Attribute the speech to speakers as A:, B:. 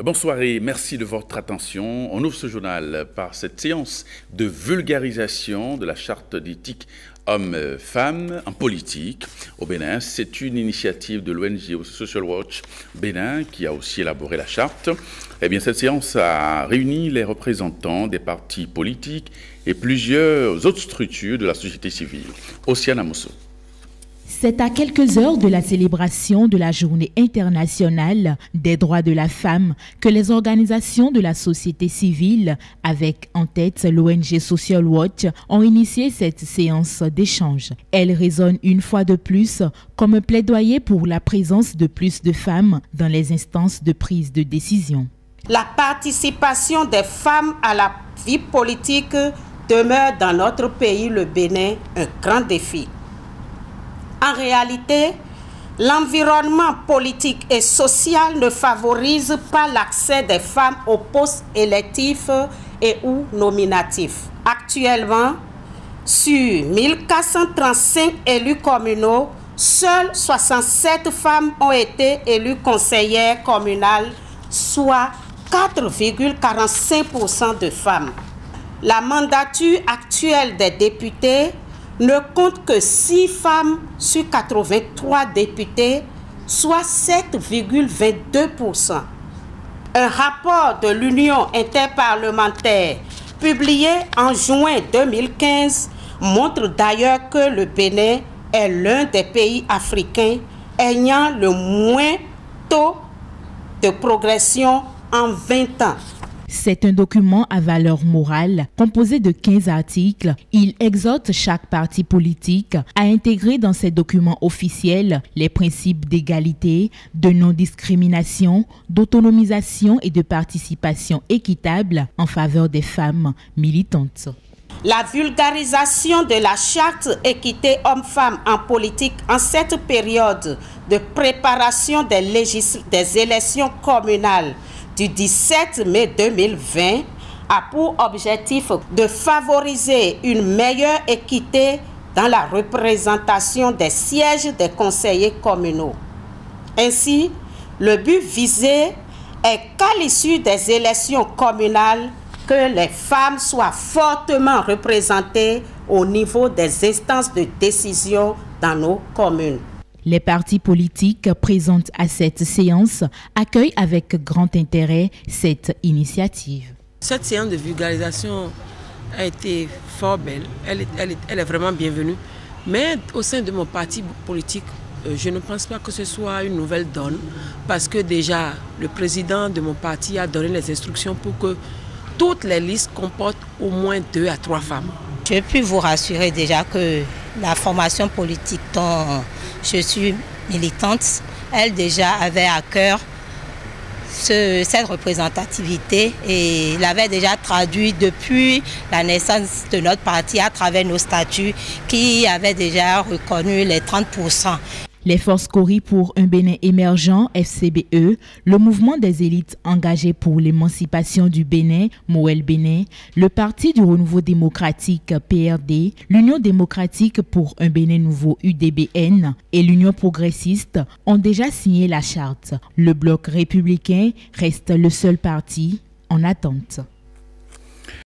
A: Bonsoir et merci de votre attention. On ouvre ce journal par cette séance de vulgarisation de la charte d'éthique hommes-femmes en politique au Bénin. C'est une initiative de l'ONG Social Watch Bénin qui a aussi élaboré la charte. Eh bien, cette séance a réuni les représentants des partis politiques et plusieurs autres structures de la société civile. Océane Amosso.
B: C'est à quelques heures de la célébration de la Journée internationale des droits de la femme que les organisations de la société civile, avec en tête l'ONG Social Watch, ont initié cette séance d'échange. Elle résonne une fois de plus comme un plaidoyer pour la présence de plus de femmes dans les instances de prise de décision.
C: La participation des femmes à la vie politique demeure dans notre pays, le Bénin, un grand défi. En réalité, l'environnement politique et social ne favorise pas l'accès des femmes aux postes électifs et ou nominatifs. Actuellement, sur 1435 élus communaux, seules 67 femmes ont été élues conseillères communales, soit 4,45% de femmes. La mandature actuelle des députés ne compte que 6 femmes sur 83 députés, soit 7,22%. Un rapport de l'Union interparlementaire publié en juin 2015 montre d'ailleurs que le Bénin est l'un des pays africains ayant le moins taux de progression en 20 ans.
B: C'est un document à valeur morale composé de 15 articles. Il exhorte chaque parti politique à intégrer dans ses documents officiels les principes d'égalité, de non-discrimination, d'autonomisation et de participation équitable en faveur des femmes militantes.
C: La vulgarisation de la charte équité hommes-femmes en politique en cette période de préparation des élections communales du 17 mai 2020 a pour objectif de favoriser une meilleure équité dans la représentation des sièges des conseillers communaux. Ainsi, le but visé est qu'à l'issue des élections communales, que les femmes soient fortement représentées au niveau des instances de décision dans nos communes.
B: Les partis politiques présents à cette séance accueillent avec grand intérêt cette initiative.
D: Cette séance de vulgarisation a été fort belle, elle est vraiment bienvenue. Mais au sein de mon parti politique, je ne pense pas que ce soit une nouvelle donne, parce que déjà le président de mon parti a donné les instructions pour que toutes les listes comportent au moins 2 à 3 femmes.
E: Je puis vous rassurer déjà que la formation politique dont je suis militante, elle déjà avait à cœur cette représentativité et l'avait déjà traduit depuis la naissance de notre parti à travers nos statuts qui avaient déjà reconnu les 30%.
B: Les Forces Cori pour un Bénin émergent, FCBE, le mouvement des élites engagées pour l'émancipation du Bénin, Moël Bénin, le Parti du renouveau démocratique, PRD, l'Union démocratique pour un Bénin nouveau, UDBN, et l'Union progressiste ont déjà signé la charte. Le bloc républicain reste le seul parti en attente.